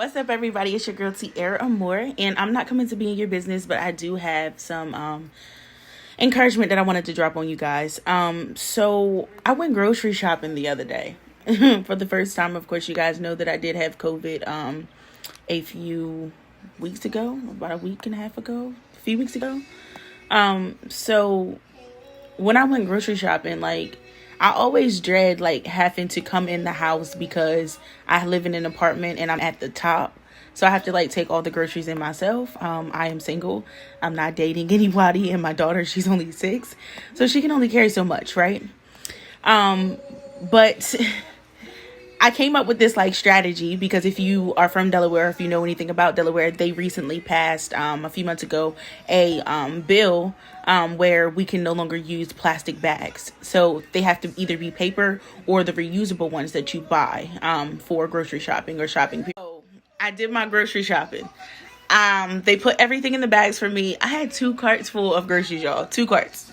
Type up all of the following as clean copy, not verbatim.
What's up, everybody? It's your girl Tierra Amore, and I'm not coming to be in your business, but I do have some encouragement that I wanted to drop on you guys. So I went grocery shopping the other day for the first time. Of course, you guys know that I did have COVID a few weeks ago, about a week and a half ago, a few weeks ago. So when I went grocery shopping, I always dread having to come in the house because I live in an apartment and I'm at the top. So I have to take all the groceries in myself. I am single. I'm not dating anybody, and my daughter, she's only 6. So she can only carry so much, right? But I came up with this strategy because if you are from Delaware, if you know anything about Delaware, they recently passed a few months ago a bill where we can no longer use plastic bags. So they have to either be paper or the reusable ones that you buy for grocery shopping or shopping. So I did my grocery shopping. They put everything in the bags for me. I had 2 carts full of groceries, y'all. 2 carts.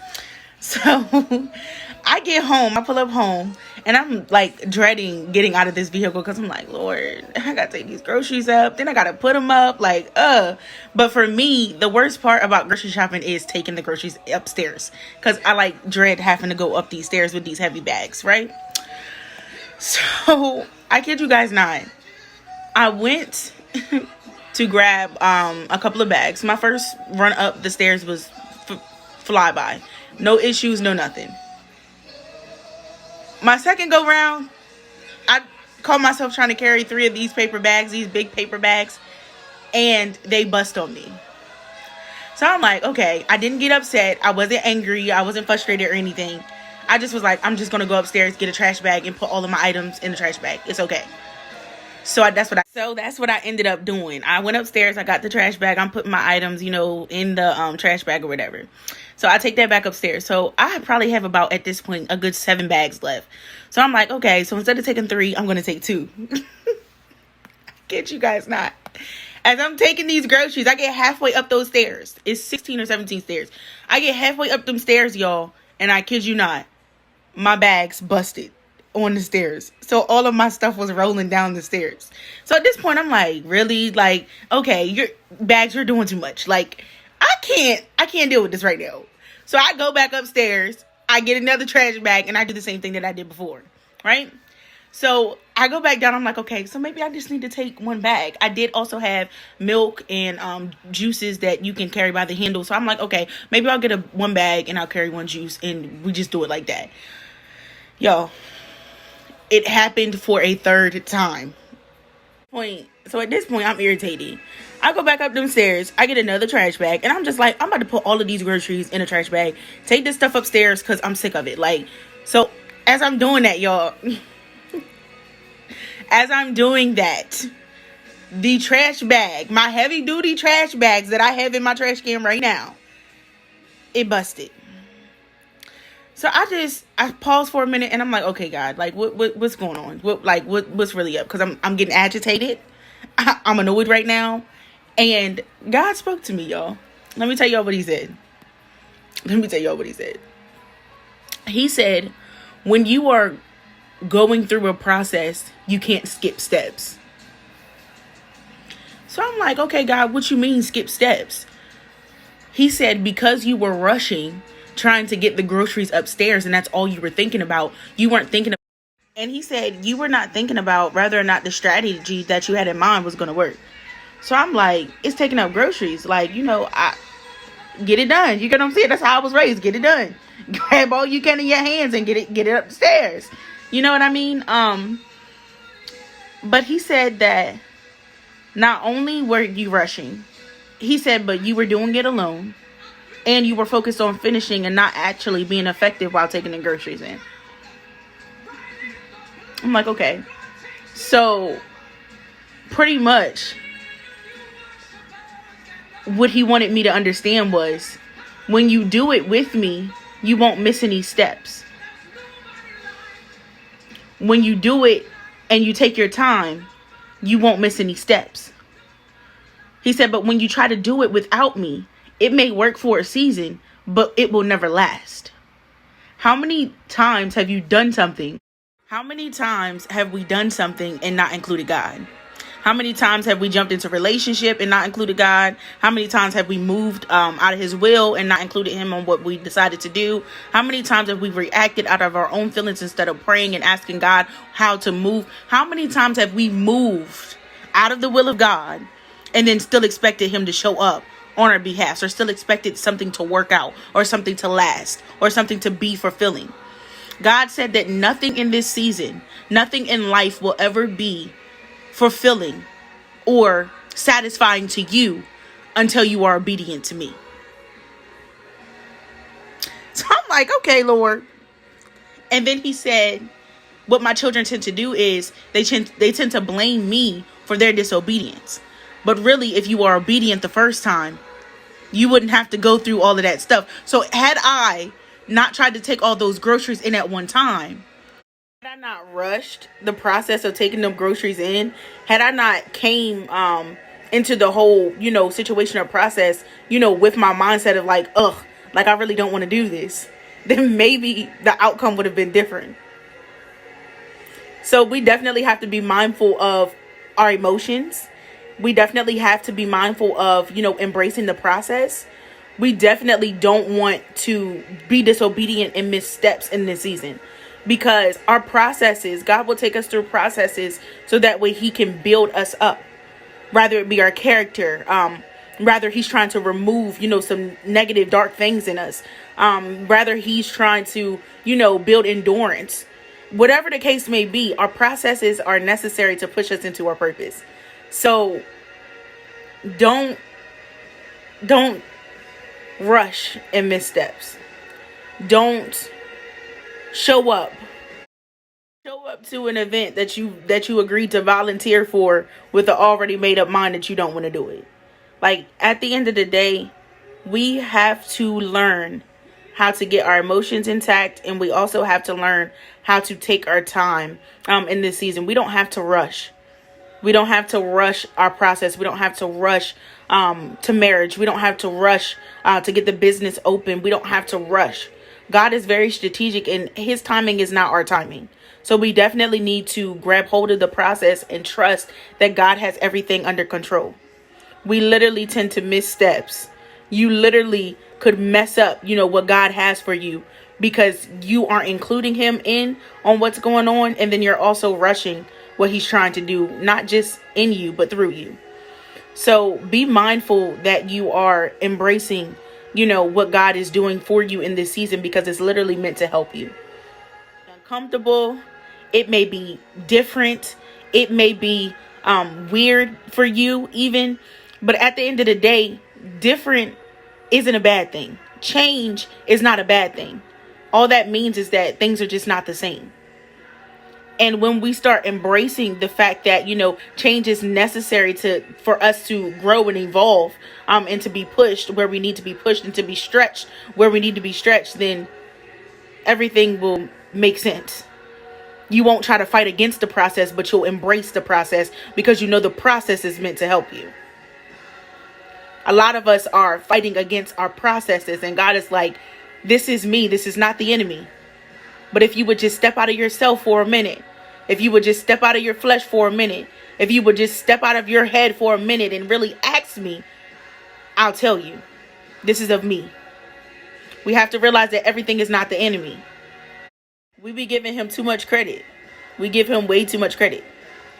So I get home, I pull up home, and I'm dreading getting out of this vehicle because I'm like, Lord, I gotta take these groceries up, then I gotta put them up, But for me, the worst part about grocery shopping is taking the groceries upstairs because I dread having to go up these stairs with these heavy bags, right? So I kid you guys not, I went to grab a couple of bags. My first run up the stairs was flyby. No issues, no nothing. My second go round, I caught myself trying to carry 3 of these paper bags, these big paper bags, and they bust on me. So I'm like, okay, I didn't get upset. I wasn't angry. I wasn't frustrated or anything. I just was like, I'm just going to go upstairs, get a trash bag, and put all of my items in the trash bag. It's okay. So that's what I ended up doing. I went upstairs. I got the trash bag. I'm putting my items, in the trash bag or whatever. So I take that back upstairs. So I probably have about, at this point, a good 7 bags left. So I'm like, okay, so instead of taking 3, I'm going to take 2. Kid you guys not. As I'm taking these groceries, I get halfway up those stairs. It's 16 or 17 stairs. I get halfway up them stairs, y'all. And I kid you not, my bags busted on the stairs. So all of my stuff was rolling down the stairs. So at this point, I'm like, really? Okay, your bags are doing too much. I can't deal with this right now. So I go back upstairs, I get another trash bag, and I do the same thing that I did before, right? So I go back down, I'm like, okay, so maybe I just need to take 1 bag. I did also have milk and juices that you can carry by the handle. So I'm like, okay, maybe I'll get 1 bag and I'll carry 1 juice, and we just do it like that. Yo, it happened for a 3rd time. So at this point, I'm irritated. I go back up them stairs. I get another trash bag. And I'm just like, I'm about to put all of these groceries in a trash bag. Take this stuff upstairs because I'm sick of it. So as I'm doing that, y'all. As I'm doing that, the trash bag, my heavy duty trash bags that I have in my trash can right now, it busted. So I paused for a minute and I'm like, okay, God, what's going on? What's really up? Because I'm getting agitated. I'm annoyed right now. And God spoke to me, y'all. Let me tell y'all what he said. He said, when you are going through a process, you can't skip steps. So I'm like, okay, God, what you mean skip steps? He said, because you were rushing, trying to get the groceries upstairs, and that's all you were thinking about. You weren't thinking about, and he said you were not thinking about whether or not the strategy that you had in mind was going to work. So I'm like, it's taking up groceries. I get it done. You get what I'm saying? That's how I was raised. Get it done. Grab all you can in your hands and get it upstairs. You know what I mean? But he said that not only were you rushing, he said, but you were doing it alone. And you were focused on finishing and not actually being effective while taking the groceries in. I'm like, okay. So, pretty much, what he wanted me to understand was, when you do it with me, you won't miss any steps. When you do it and you take your time, you won't miss any steps. He said, but when you try to do it without me, it may work for a season, but it will never last. How many times have you done something? How many times have we done something and not included God? How many times have we jumped into relationship and not included God? How many times have we moved out of his will and not included him on what we decided to do? How many times have we reacted out of our own feelings instead of praying and asking God how to move? How many times have we moved out of the will of God and then still expected him to show up on our behalf, or still expected something to work out, or something to last, or something to be fulfilling? God said that nothing in this season, nothing in life will ever be fulfilling or satisfying to you until you are obedient to me. So I'm like, okay, Lord. And then he said, what my children tend to do is they tend to blame me for their disobedience. But really, if you are obedient the first time, you wouldn't have to go through all of that stuff. So had I not tried to take all those groceries in at one time, had I not rushed the process of taking them groceries in, had I not came into the whole, situation or process, with my mindset of like, I really don't want to do this, then maybe the outcome would have been different. So we definitely have to be mindful of our emotions. We definitely have to be mindful of, embracing the process. We definitely don't want to be disobedient and miss steps in this season, because our processes, God will take us through processes so that way he can build us up, rather it be our character. Rather he's trying to remove, some negative, dark things in us. Rather he's trying to, build endurance. Whatever the case may be, our processes are necessary to push us into our purpose. So don't rush and missteps. Don't show up to an event that you agreed to volunteer for with an already made up mind that you don't want to do it. Like, at the end of the day, we have to learn how to get our emotions intact, and we also have to learn how to take our time in this season. We don't have to rush. We don't have to rush our process. We don't have to rush to marriage. We don't have to rush to get the business open. We don't have to rush. God is very strategic, and his timing is not our timing. So we definitely need to grab hold of the process and trust that God has everything under control. We literally tend to miss steps. You literally could mess up, what God has for you, because you aren't including him in on what's going on. And then you're also rushing what he's trying to do, not just in you, but through you. So be mindful that you are embracing, what God is doing for you in this season, because it's literally meant to help you. Uncomfortable. It may be different. It may be weird for you even. But at the end of the day, different isn't a bad thing. Change is not a bad thing. All that means is that things are just not the same. And when we start embracing the fact that, change is necessary for us to grow and evolve, and to be pushed where we need to be pushed, and to be stretched where we need to be stretched, then everything will make sense. You won't try to fight against the process, but you'll embrace the process, because the process is meant to help you. A lot of us are fighting against our processes, and God is like, this is me. This is not the enemy. But if you would just step out of yourself for a minute, if you would just step out of your flesh for a minute, if you would just step out of your head for a minute and really ask me, I'll tell you, this is of me. We have to realize that everything is not the enemy. We be giving him too much credit. We give him way too much credit.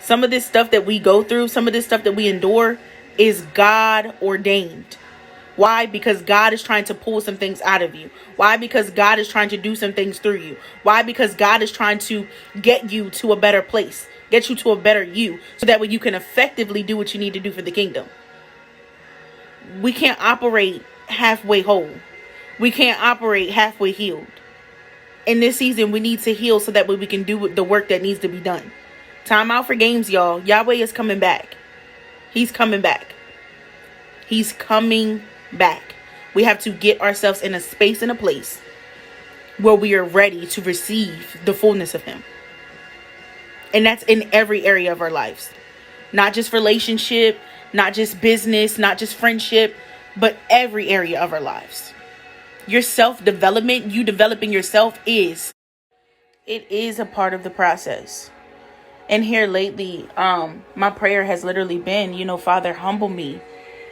Some of this stuff that we go through, some of this stuff that we endure is God ordained. Why? Because God is trying to pull some things out of you. Why? Because God is trying to do some things through you. Why? Because God is trying to get you to a better place, get you to a better you, so that way you can effectively do what you need to do for the kingdom. We can't operate halfway whole. We can't operate halfway healed. In this season, we need to heal so that way we can do the work that needs to be done. Time out for games, y'all. Yahweh is coming back. He's coming back. He's coming back. We have to get ourselves in a space and a place where we are ready to receive the fullness of him. And that's in every area of our lives. Not just relationship, not just business, not just friendship, but every area of our lives. Your self-development, you developing yourself, it is a part of the process. And here lately, my prayer has literally been, Father, humble me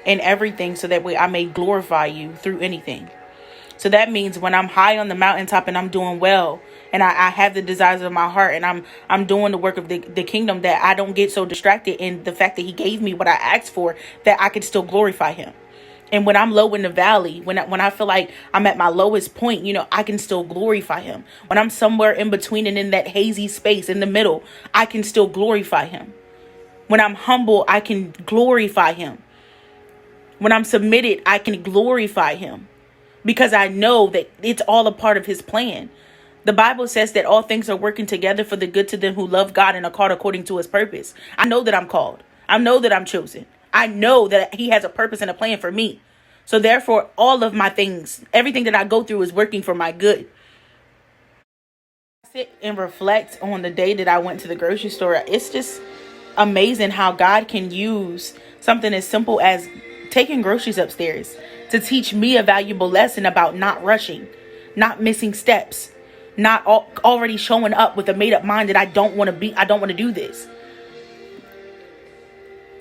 in everything so that way I may glorify you through anything. So that means when I'm high on the mountaintop and I'm doing well and I have the desires of my heart and I'm doing the work of the kingdom, that I don't get so distracted in the fact that he gave me what I asked for, that I can still glorify him. And when I'm low in the valley, when I feel like I'm at my lowest point, I can still glorify him. When I'm somewhere in between and in that hazy space in the middle, I can still glorify him. When I'm humble, I can glorify him. When I'm submitted, I can glorify him. Because I know that it's all a part of his plan. The Bible says that all things are working together for the good to them who love God and are called according to his purpose. I know that I'm called. I know that I'm chosen. I know that he has a purpose and a plan for me. So therefore, all of my things, everything that I go through is working for my good. I sit and reflect on the day that I went to the grocery store. It's just amazing how God can use something as simple as taking groceries upstairs to teach me a valuable lesson about not rushing, not missing steps, not already showing up with a made up mind that I don't want to do this.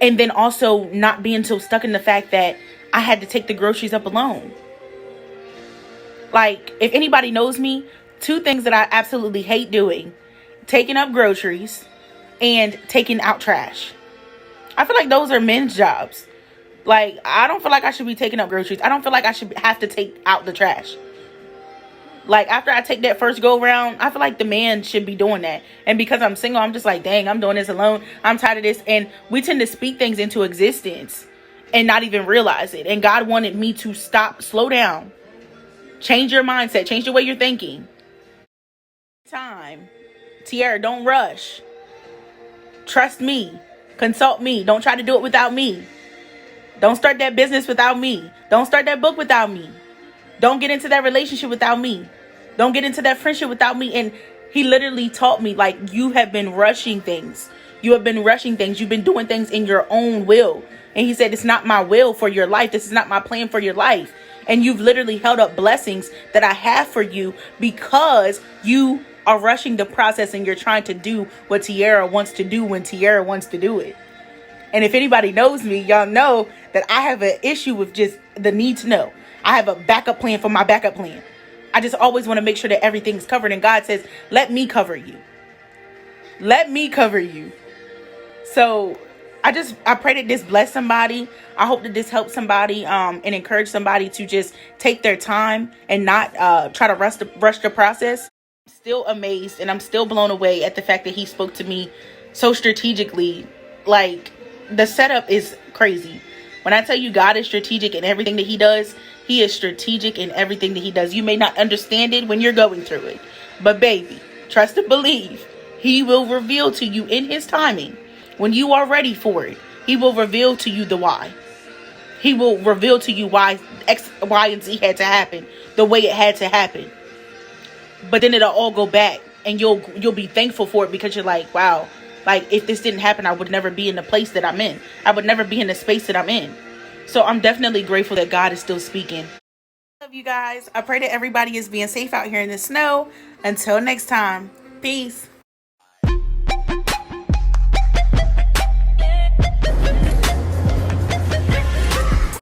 And then also not being so stuck in the fact that I had to take the groceries up alone. Like, if anybody knows me, 2 things that I absolutely hate doing: taking up groceries and taking out trash. I feel like those are men's jobs. Like, I don't feel like I should be taking up groceries. I don't feel like I should have to take out the trash. Like, after I take that first go around, I feel like the man should be doing that. And because I'm single, I'm just like, dang, I'm doing this alone. I'm tired of this. And we tend to speak things into existence and not even realize it. And God wanted me to slow down, change your mindset, change the way you're thinking. Time. Tiara, don't rush. Trust me. Consult me. Don't try to do it without me. Don't start that business without me. Don't start that book without me. Don't get into that relationship without me. Don't get into that friendship without me. And he literally taught me, like, you have been rushing things. You have been rushing things. You've been doing things in your own will. And he said, it's not my will for your life. This is not my plan for your life. And you've literally held up blessings that I have for you because you are rushing the process and you're trying to do what Tiara wants to do when Tiara wants to do it. And if anybody knows me, y'all know that I have an issue with just the need to know. I have a backup plan for my backup plan. I just always want to make sure that everything's covered. And God says, let me cover you. Let me cover you. So I pray that this bless somebody. I hope that this helps somebody and encourage somebody to just take their time and not try to rush the process. I'm still amazed and I'm still blown away at the fact that he spoke to me so strategically. Like, the setup is crazy. When I tell you God is strategic in everything that he does, he is strategic in everything that he does. You may not understand it when you're going through it, but baby, trust and believe. He will reveal to you in his timing. When you are ready for it, he will reveal to you the why. He will reveal to you why X, Y, and Z had to happen the way it had to happen. But then it'll all go back and you'll be thankful for it because you're like, wow, like, if this didn't happen, I would never be in the place that I'm in. I would never be in the space that I'm in. So I'm definitely grateful that God is still speaking. I love you guys. I pray that everybody is being safe out here in the snow. Until next time, peace.